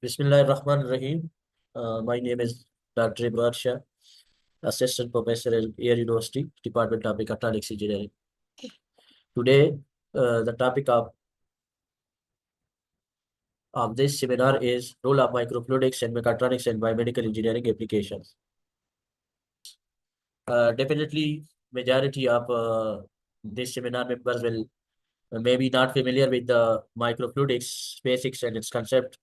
Bismillahirrahmanirrahim. My name is Dr. Ibrahim Shah, Assistant Professor at Air University, Department of Mechatronics Engineering. Today, the topic of this seminar is role of microfluidics and mechatronics and biomedical engineering applications. Definitely, majority of this seminar members will maybe not familiar with the microfluidics basics and its concept,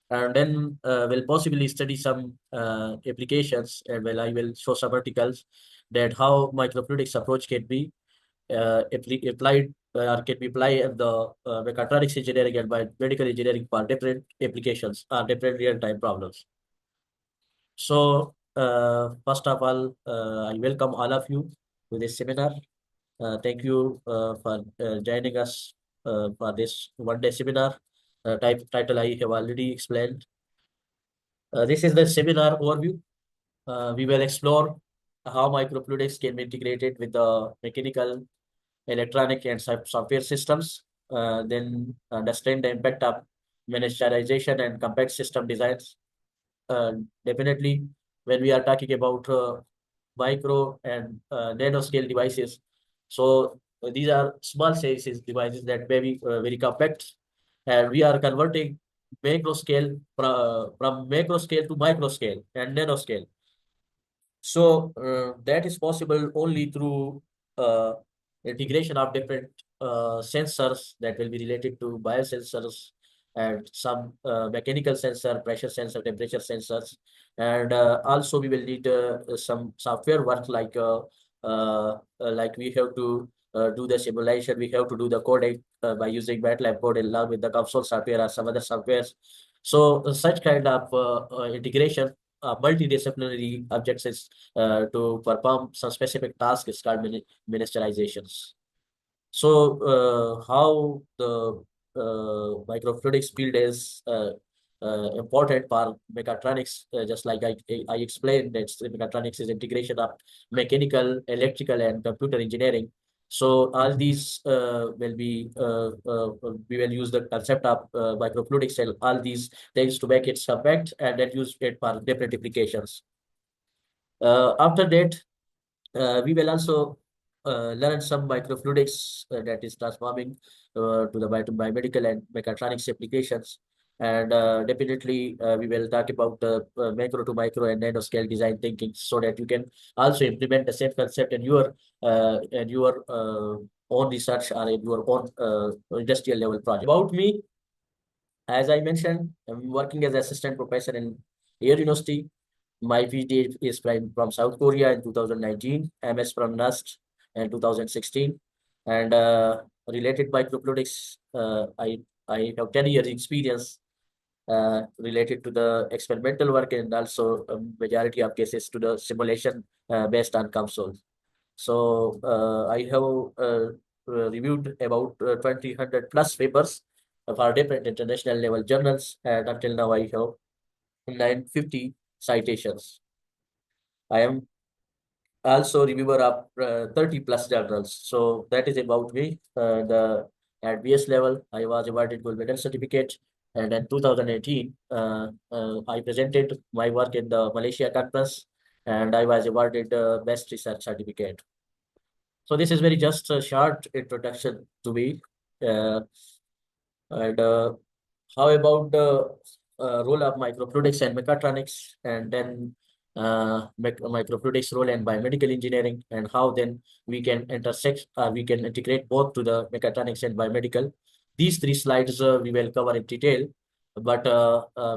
and then we'll possibly study some applications, and I will show some articles that how microfluidics approach can be applied or can be applied in the mechatronics engineering and biomedical engineering for different applications or different real-time problems. So first of all, I welcome all of you to this seminar. Thank you for joining us for this one-day seminar. Title I have already explained. This is the seminar overview. We will explore how microfluidics can be integrated with the mechanical, electronic, and software systems. Then understand the impact of miniaturization and compact system designs. Uh, Definitely, when we are talking about micro and nanoscale devices, so these are small sizes devices that may be very compact, and we are converting from macro scale to micro scale and nanoscale. So that is possible only through uh, integration of different sensors that will be related to biosensors and some mechanical sensor, pressure sensor, temperature sensors, and also we will need some software work like we have to do the simulation, we have to do the coding by using MATLAB code along with the console software or some other softwares. So such kind of integration multidisciplinary objectives to perform some specific task is called ministerizations. So, how the microfluidics field is important for mechatronics, just like I explained, that mechatronics is integration of mechanical, electrical, and computer engineering. So, all these we will use the concept of microfluidics and all these things to make it compact and then use it for different applications. After that, we will also learn some microfluidics that is transforming to the biomedical and mechatronics applications. And definitely, we will talk about the macro to micro and nanoscale design thinking so that you can also implement the same concept in your own research or in your own industrial level project. About me, as I mentioned, I'm working as assistant professor in Air University. My PhD is from South Korea in 2019, MS from NUST in 2016, and related microfluidics. I have 10 years experience related to the experimental work and also majority of cases to the simulation based on console. So I have reviewed about 200 plus papers for different international level journals, and until now I have 950 citations. I am also reviewer of 30 plus journals. So that is about me. At BS level, I was awarded gold medal certificate. And in 2018, I presented my work in the Malaysia conference, and I was awarded best research certificate. So this is very just a short introduction to me. Uh, and how about the role of microfluidics and mechatronics, and then microfluidics role and biomedical engineering, and how then we can intersect, we can integrate both to the mechatronics and biomedical. These three slides we will cover in detail. But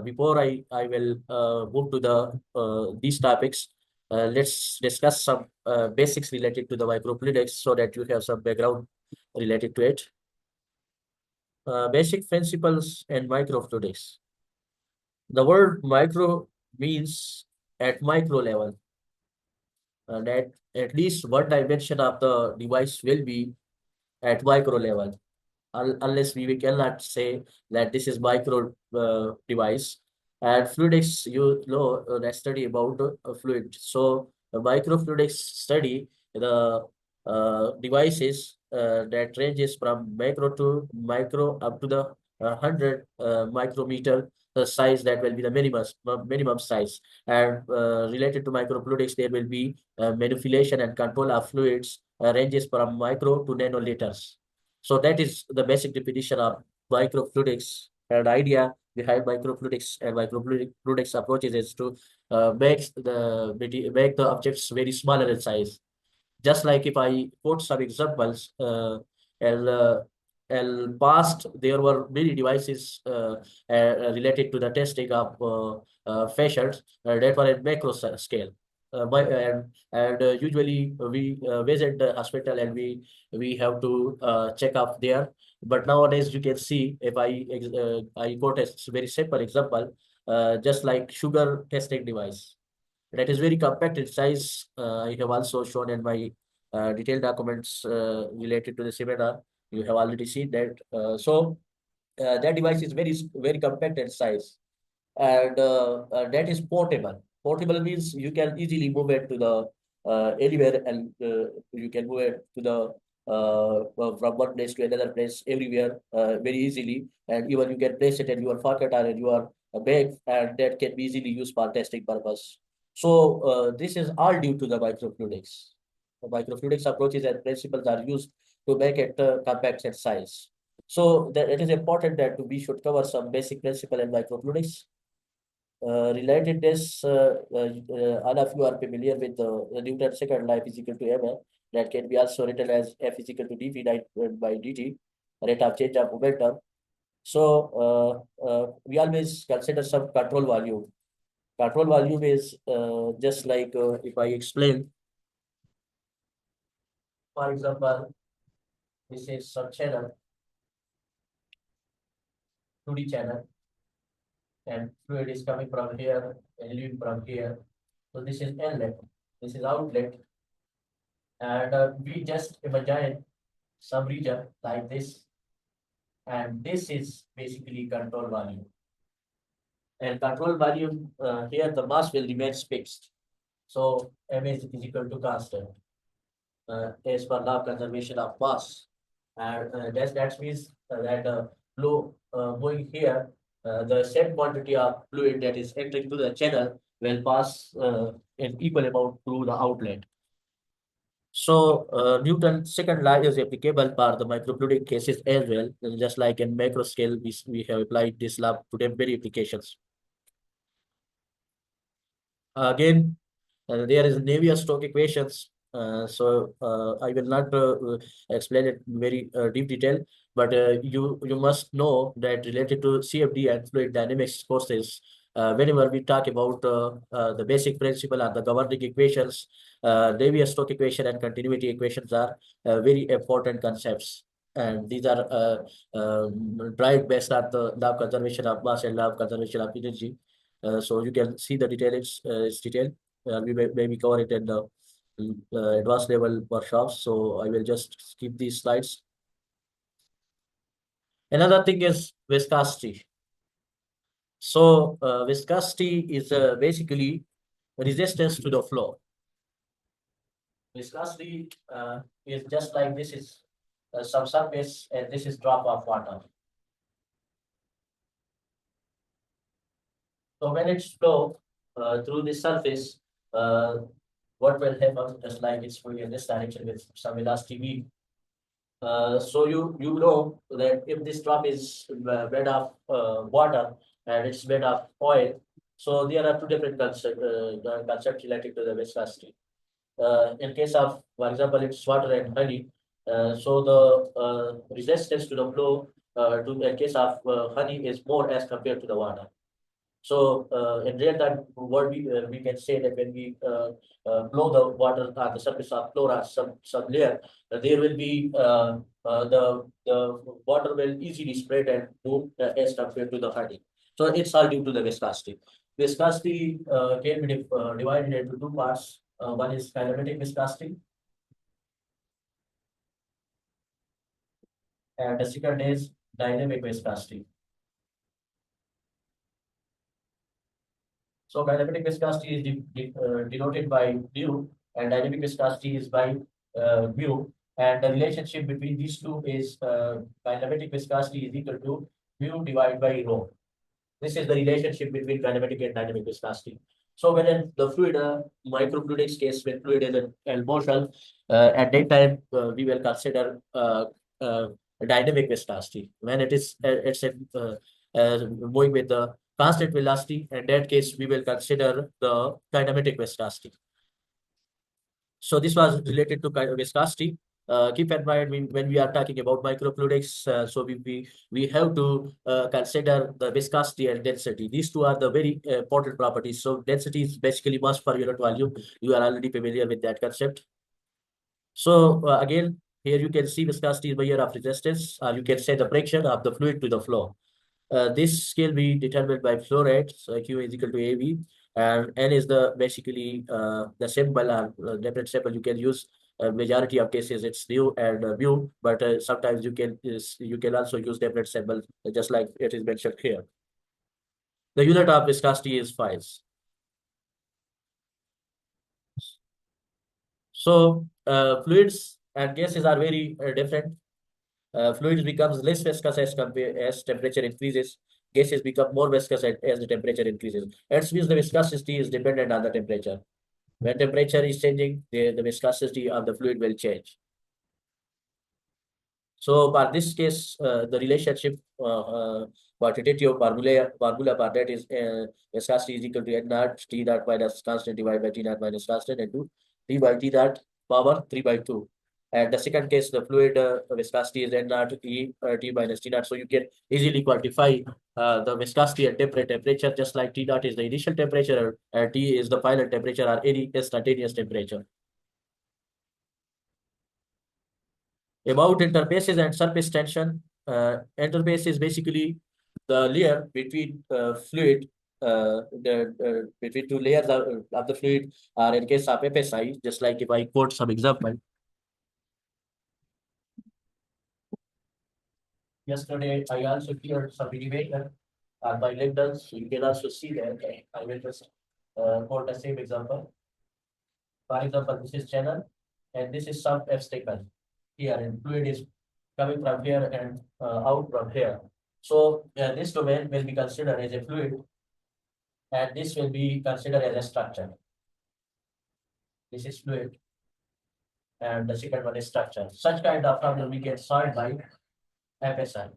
before I will move to these topics, let's discuss some basics related to the microfluidics so that you have some background related to it. Basic principles and microfluidics. The word micro means at micro level, and at least one dimension of the device will be at micro level, unless we cannot say that this is micro device. And fluidics, you know, the study about fluid. So the microfluidics study the devices that ranges from micro to micro up to the 100 micrometer the size that will be the minimum size. And related to microfluidics, there will be manipulation and control of fluids ranges from micro to nanoliters. So that is the basic definition of microfluidics. And idea behind microfluidics and microfluidics approaches is to make the objects very smaller in size. Just like if I quote some examples, and, uh, and past there were many devices related to the testing of patients that were at macro scale. Usually we visit the hospital and we have to check up there. But nowadays you can see, if I quote a very simple example, just like sugar testing device that is very compact in size. I have also shown in my detailed documents related to the seminar. You have already seen that. That device is very compact in size, and that is portable. Portable means you can easily move it to the anywhere, and you can move it to the from one place to another place everywhere very easily, and even you can place it in your pocket or in your bag, and that can be easily used for testing purpose. So this is all due to the microfluidics. The microfluidics approaches and principles are used to make it compact in size. So that it is important that we should cover some basic principle in microfluidics. Related this, all of you are familiar with the Newton's second law, F is equal to ml. That can be also written as F is equal to dv by dt, rate of change of momentum. So we always consider some control volume. Control volume is just like if I explain, for example, this is some channel, 2D channel, and fluid is coming from here and leaving from here. So this is inlet, this is outlet, and we just imagine some region like this, and this is basically control volume. And control volume, here the mass will remain fixed. So m is equal to constant as per law of conservation of mass. And that means that flow going here, the same quantity of fluid that is entering to the channel will pass an equal amount through the outlet. So Newton's second law is applicable for the microfluidic cases as well. And just like in macro scale, we have applied this law to many applications. Again, there is Navier-Stokes equations. I will not explain it in very deep detail, but you must know that related to CFD and fluid dynamics courses, whenever we talk about the basic principle and the governing equations, Navier-Stokes equation and continuity equations are very important concepts. And these are derived based on the law of conservation of mass and law of conservation of energy. So you can see the details, it's detailed. We may maybe cover it in the advanced level workshops. So I will just skip these slides. Another thing is viscosity. So viscosity is basically resistance to the flow. Viscosity is just like this is some surface and this is drop of water. So when it's flow through the surface, uh, what will happen? Just like it's going in this direction with some velocity v. So you know that if this drop is made of water and it's made of oil, so there are two different concepts related to the viscosity. In case of, for example, it's water and honey, so the resistance to the flow in case of honey is more as compared to the water. So in real time, what we can say that when we blow the water on the surface of floor or some layer, there will be the water will easily spread and move as compared to the honey. So it's all due to the viscosity. Viscosity can be divided into two parts. One is kinematic viscosity, and the second is dynamic viscosity. So kinematic viscosity is denoted by mu, and dynamic viscosity is by mu. And the relationship between these two is kinematic viscosity is equal to mu divided by rho. This is the relationship between kinematic and dynamic viscosity. So when the fluid, microfluidics case, when fluid is in motion, at that time we will consider uh, dynamic viscosity. When it is moving with the constant velocity, in that case we will consider the kinematic viscosity. So this was related to viscosity. Keep in mind when we are talking about microfluidics, so we have to consider the viscosity and density. These two are the very important properties. So density is basically mass per unit volume. You are already familiar with that concept. So again, here you can see viscosity is measure of resistance, or you can say the friction of the fluid to the flow. This scale be determined by flow rate, so Q is equal to AV, and N is the basically the symbol or different symbol you can use. Majority of cases it's nu and mu, but sometimes you can also use different symbols, just like it is mentioned here. The unit of viscosity is Phys. So fluids and gases are very different. Fluids becomes less viscous as temperature increases. Gases become more viscous as the temperature increases. Hence means the viscosity is dependent on the temperature. When temperature is changing, the viscosity of the fluid will change. So for this case, the relationship quantitative formula for that is viscosity is equal to n naught t naught minus constant divided by t naught minus constant into t by t naught power 3 by 2. And the second case, the fluid viscosity is n naught e t minus t naught. So you can easily quantify the viscosity at different temperature, just like t naught is the initial temperature and t is the final temperature or any instantaneous temperature. About interfaces and surface tension, interface is basically the layer between fluid, between two layers of the fluid, or in case of FSI, just like if I quote some example. Yesterday, I also cleared some innovation on my lintels, so you can also see that. I will just quote the same example. For example, this is channel, and this is some obstacle here, and fluid is coming from here and out from here. So this domain will be considered as a fluid, and this will be considered as a structure. This is fluid, and the second one is structure. Such kind of problem we can solve by FSI.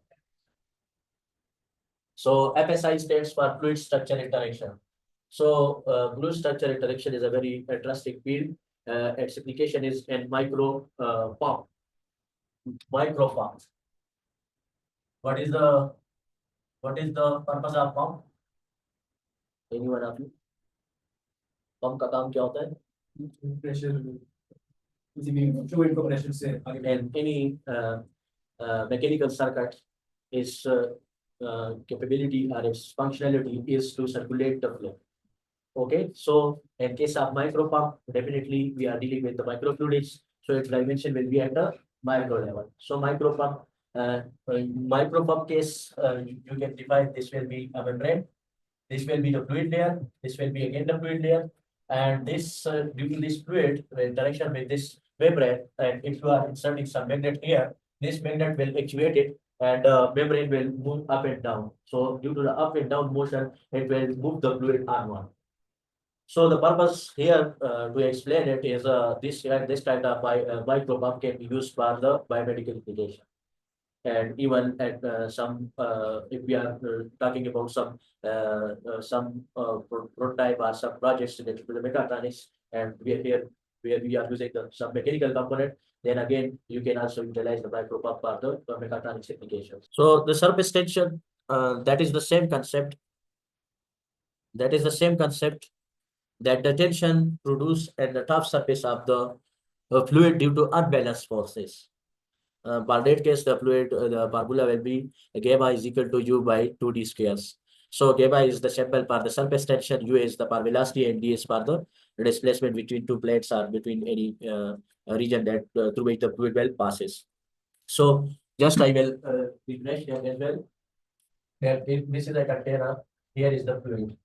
So FSI stands for fluid structure interaction. So fluid structure interaction is a very interesting field. Its application is in pump. Micro pumps. What is the purpose of pump? Anyone of you? Pump का काम क्या होता है? Pressure. किसी भी fluid को pressure से आगे. And any mechanical circuit is capability or its functionality is to circulate the flow. Okay, so in case of micro pump, definitely we are dealing with the microfluidics, so its dimension will be at the micro level. So micro pump case, you can define this will be a membrane, this will be the fluid layer, this will be again the fluid layer, and this due to this fluid interaction with this membrane, and if you are inserting some magnet here, this magnet will actuate it, and the membrane will move up and down. So due to the up and down motion, it will move the fluid onward. So the purpose here to explain it is this kind of micro pump can be used for the biomedical application. And even at if we are talking about some prototype or some projects related to the mechatronics, and we are here where we are using some mechanical component, then again you can also utilize the micro pump for the mechatronics applications. So the surface tension, that is the same concept. That is the same concept that the tension produced at the top surface of the fluid due to unbalanced forces. For that case, the fluid, the formula will be gamma is equal to U by 2D squares. So gamma is the symbol for the surface tension, U is the for velocity, and D is for the displacement between two plates or between any region that through which the fluid well passes. So just I will refresh here as well. That if this is a container, here is the fluid.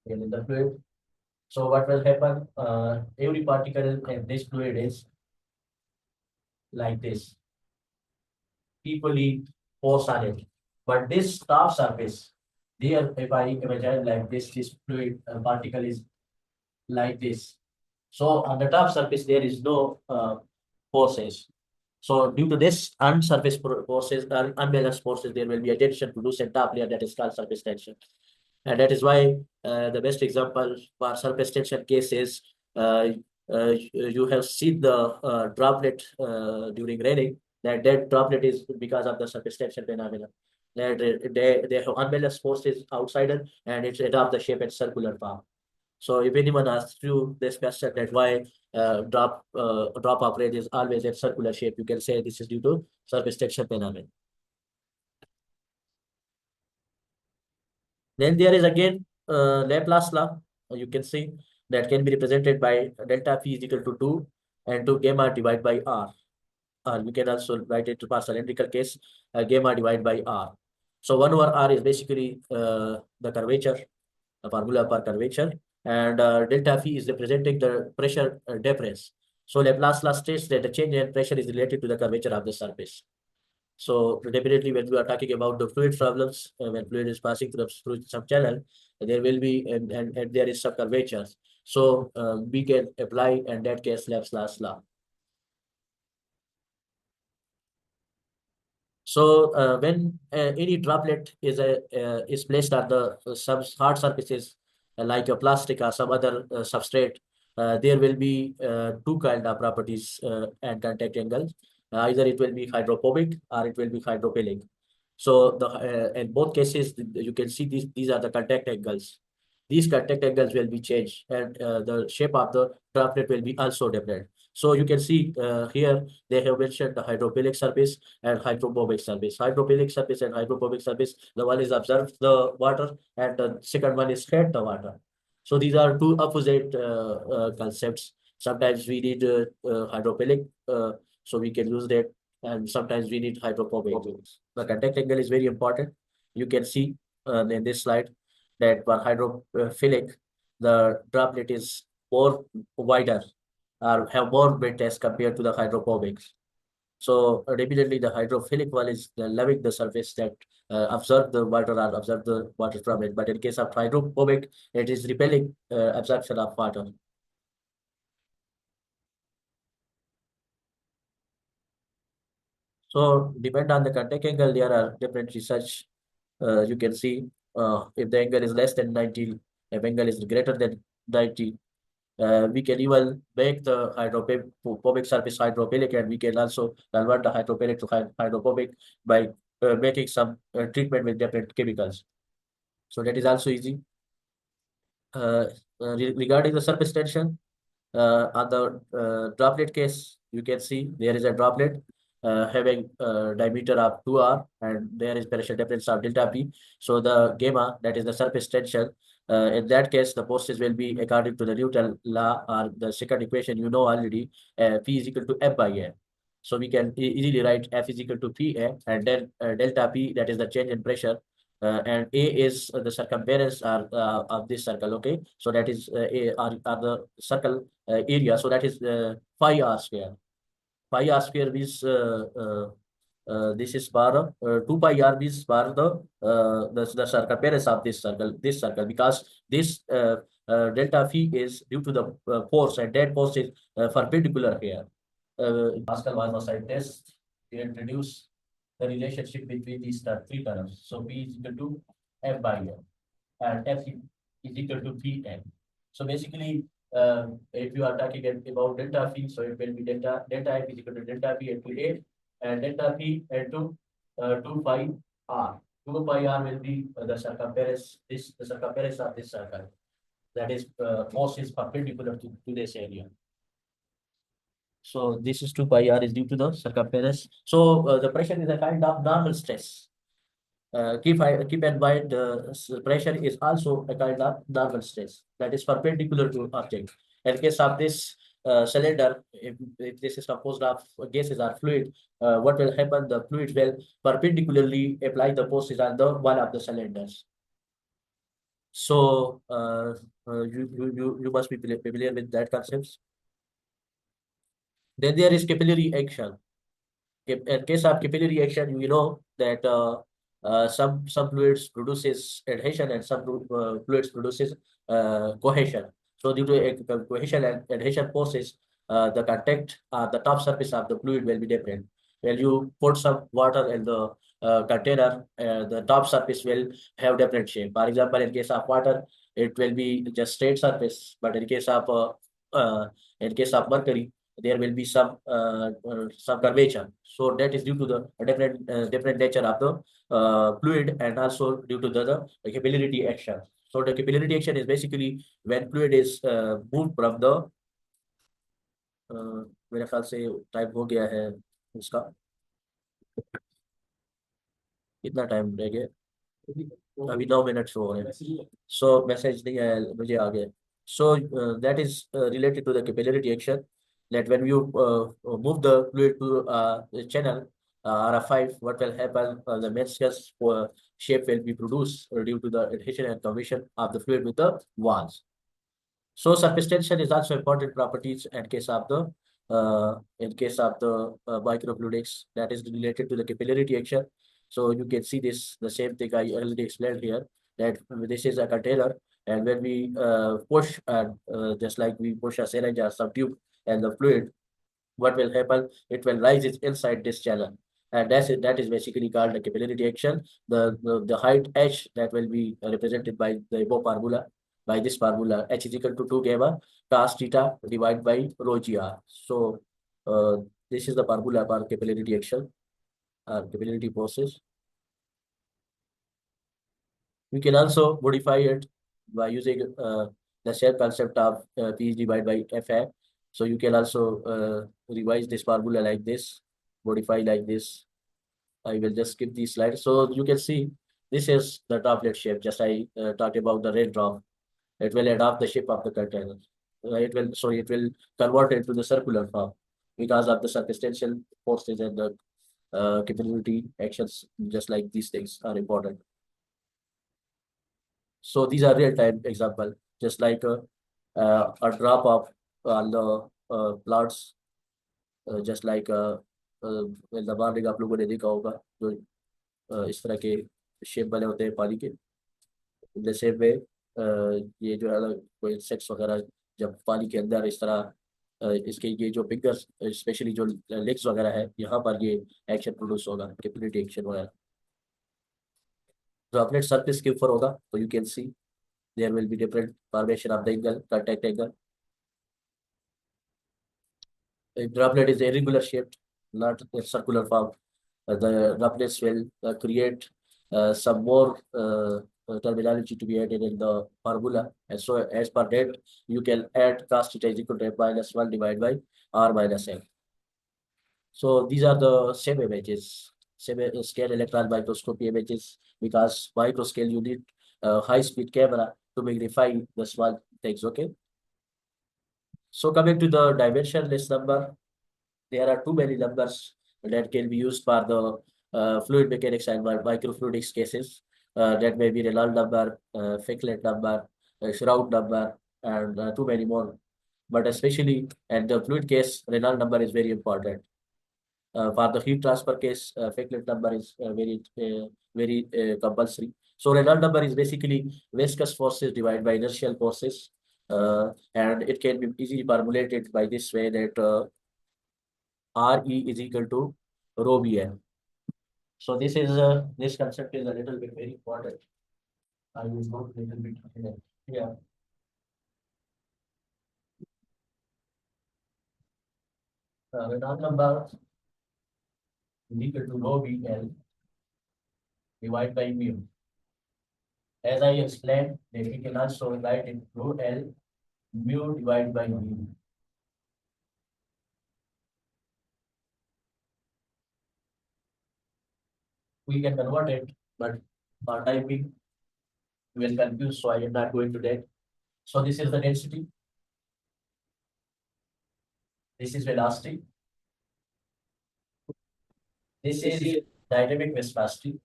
Here is the fluid. So what will happen? Every particle in this fluid is like this, equally force on it. But this top surface, There, if I imagine like this fluid particle is like this. So on the top surface, there is no forces. So due to this unsurface forces, unbalanced forces, there will be a tension produced in top layer that is called surface tension. And that is why the best example for surface tension case is you have seen the droplet during raining. That droplet is because of the surface tension phenomenon. That they have unbalanced forces outside it, and it's adopt the shape and circular form. So if anyone asks you this question that why drop off rate is always in circular shape, you can say this is due to surface tension phenomenon. Then there is again Laplace law. You can see that can be represented by delta phi is equal to 2 and 2 gamma divided by r. Or we can also write it to for cylindrical case gamma divided by r. So 1 over r is basically the curvature, the formula for curvature, and delta phi is representing the pressure difference. So Laplace law states that the change in pressure is related to the curvature of the surface. So definitely when we are talking about the fluid problems, when fluid is passing through some channel, there will be and there is some curvatures. So we can apply in that case Laplace law. So when any droplet is placed on the some hard surfaces like a plastic or some other substrate, there will be two kind of properties and contact angles. Either it will be hydrophobic or it will be hydrophilic. So the in both cases, you can see these are the contact angles. These contact angles will be changed, and the shape of the droplet will be also different. So you can see here they have mentioned the hydrophilic surface and hydrophobic surface. Hydrophilic surface and hydrophobic surface, the one is absorb the water and the second one is shed the water. So these are two opposite concepts. Sometimes we need hydrophilic, so we can use that, and sometimes we need hydrophobic. The contact angle is very important. You can see in this slide that for hydrophilic, the droplet is more wider or have more width as compared to the hydrophobics. So immediately the hydrophilic one is loving the surface that absorb the water or absorb the water from it. But in case of hydrophobic, it is repelling absorption of water. So depend on the contact angle, there are different research. You can see if the angle is less than 90, if angle is greater than 90, we can even make the hydrophobic surface hydrophilic, and we can also convert the hydrophilic to hydrophobic by making some treatment with different chemicals. So that is also easy. Uh, Regarding the surface tension, on the droplet case, you can see there is a droplet having a diameter of 2r, and there is pressure difference of delta P. So the gamma, that is the surface tension, in that case, the forces will be according to the Newton law or the second equation you know already, P is equal to F by A. So we can easily write F is equal to PA, and then delta P, that is the change in pressure, and A is the circumference of this circle. Okay, so that is A are the circle area. So that is pi r square. Pi r square means this is bar 2 pi r means bar the circumference of this circle, because this delta phi is due to the force, and that force is perpendicular here. Pascal was a scientist. He introduced the relationship between these three terms. So P is equal to F by N, and F is equal to Pn. So basically, if you are talking about delta phi, so it will be delta F is equal to delta P into A, and delta P into 2 pi r. 2 pi r will be the circumference, the circumference of this circle. That is, force is perpendicular to this area. So this is 2 pi r is due to the circumference. So the pressure is a kind of normal stress. Keep in mind the pressure is also a kind of normal stress that is perpendicular to object. In case of this cylinder, if this is composed of gases or fluid, what will happen? The fluid will perpendicularly apply the forces on the one of the cylinders. So you must be familiar with that concepts. Then there is capillary action. In case of capillary action, we know that Some fluids produces adhesion and some fluids produces cohesion. So due to cohesion and adhesion forces, the top surface of the fluid will be different. When you put some water in the container, the top surface will have different shape. For example, in case of water, it will be just straight surface, but in case of mercury, there will be some curvature. So that is due to the different nature of the fluid, and also due to the capillary action. So the capillary action is basically when fluid is moved from the मेरे ख्याल से time हो गया है उसका कितना time रह गया अभी 9 मिनट हो रहे हैं सो मैसेज नहीं आया मुझे आ गया so that is related to the capillary action that when you move the fluid to the channel or a pipe what will happen the meniscus shape will be produced due to the adhesion and cohesion of the fluid with the walls. So surface tension is also important properties in case of the microfluidics that is related to the capillary action. So you can see this the same thing I already explained here that this is a container and when we push just like we push a syringe or some tube and the fluid what will happen? It will rise inside this channel. And that is basically called the capillary action. The height h that will be represented by the above formula, by this formula, h is equal to 2 gamma cos theta divided by rho gr. So uh, this is the formula for capillary action, capillary process. We can also modify it by using the same concept of P is divided by Fa. So you can also revise this formula like this, modify like this. I will just skip these slides. So you can see this is the droplet shape. Just I talked about the raindrop. It will adopt the shape of the container. It will convert it to the circular form because of the surface tension forces and the capillary actions. Just like these things are important. So these are real-time example, just like a drop of on the plants, just like लबान आप लोगों ने देखा होगा जो इस तरह के शेप बने होते हैं पानी के जैसे में ये जो है कोई इंसेक्ट्स वगैरह जब पानी के अंदर इस तरह इसके ये जो फिंगर्स स्पेशली जो लेग्स वगैरह है यहाँ पर ये एक्शन प्रोड्यूस होगा कैपिलरी एक्शन वगैरह ड्रॉपलेट सरफेस के ऊपर होगा तो you can see there will be different formation of the angle, contact angle. A droplet is irregular shaped, not a circular form. The droplets will create some more terminology to be added in the formula. And so as per that, you can add cos theta is equal to f minus 1 divided by r minus n. So these are the same images, same scale electron microscopy images, because microscale you need high speed camera to magnify the small things, okay? So coming to the dimensionless number, there are too many numbers that can be used for the fluid mechanics and microfluidics cases. That may be Reynolds number, Ficklet number, Shroud number, and too many more. But especially in the fluid case, Reynolds number is very important. For the heat transfer case, Ficklet number is very compulsory. So Reynolds number is basically viscous forces divided by inertial forces, and it can be easily formulated by this way that Re is equal to rho Bn. So this concept is a little bit very important. I will go a little bit here. Yeah. Reynolds number is equal to rho Bn divided by mu. As I explained, that we can also write in rho L mu divided by mu. We can convert it, but for time being, we will confuse, so I am not going to that. So this is the density. This is velocity. This is dynamic viscosity.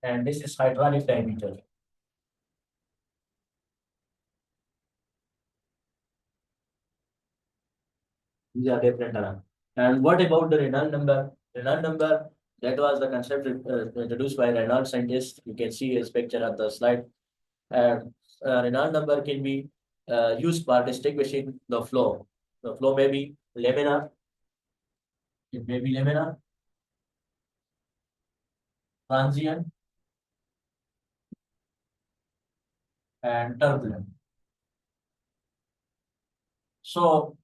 And this is hydraulic diameter. These are different And what about the Reynolds number? Reynolds number, that was the concept introduced by Reynolds scientists. You can see his picture on the slide. And Reynolds number can be used for distinguishing the flow. The flow may be laminar, it may be laminar, transient, and turbulent. So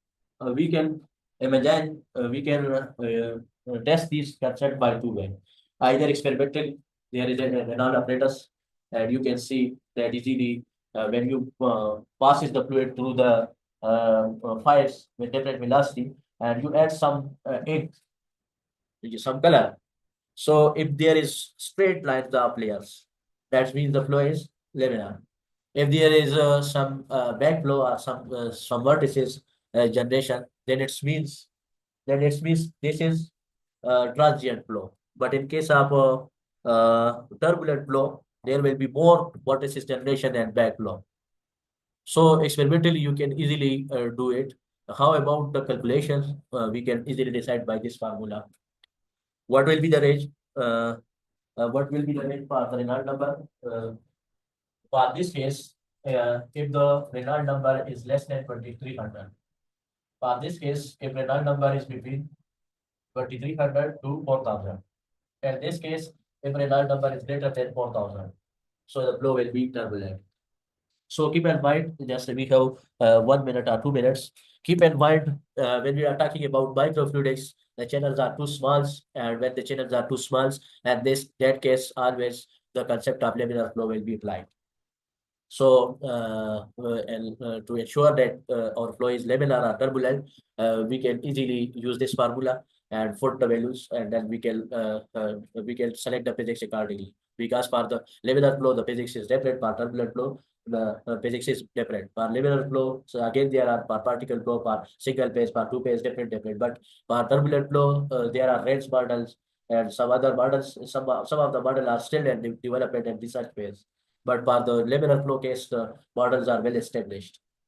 we can imagine, we can test these concept by two ways. Either experimentally, there is a Reynolds apparatus, and you can see that easily when you passes the fluid through the fires with different velocity, and you add some ink, which is some color. So if there is straight lines of layers, that means the flow is laminar. If there is some backflow or some vertices generation, then it means this is transient flow. But in case of turbulent flow, there will be more vortices generation and backflow. So experimentally, you can easily do it. How about the calculations? We can easily decide by this formula. What will be the range? What will be the range for the Reynolds number? For this case, if the Reynolds number is less than 2300, for this case, if Reynolds number is between 2300 to 4000, in this case, if Reynolds number is greater than 4000, so the flow will be turbulent. So keep in mind, just we have 1 minute or 2 minutes. Keep in mind when we are talking about microfluidics, the channels are too small, and when the channels are too small, and this that case always the concept of laminar flow will be applied. So, to ensure that our flow is laminar or turbulent, we can easily use this formula and put the values, and then we can select the physics accordingly. Because for the laminar flow, the physics is different. For turbulent flow, the physics is different. For laminar flow, so again there are for particle flow, for single phase, for two phase, different. But for turbulent flow, there are range models and some other models. Some of the models are still in development and research phase. But for the laminar flow case, the models are well established.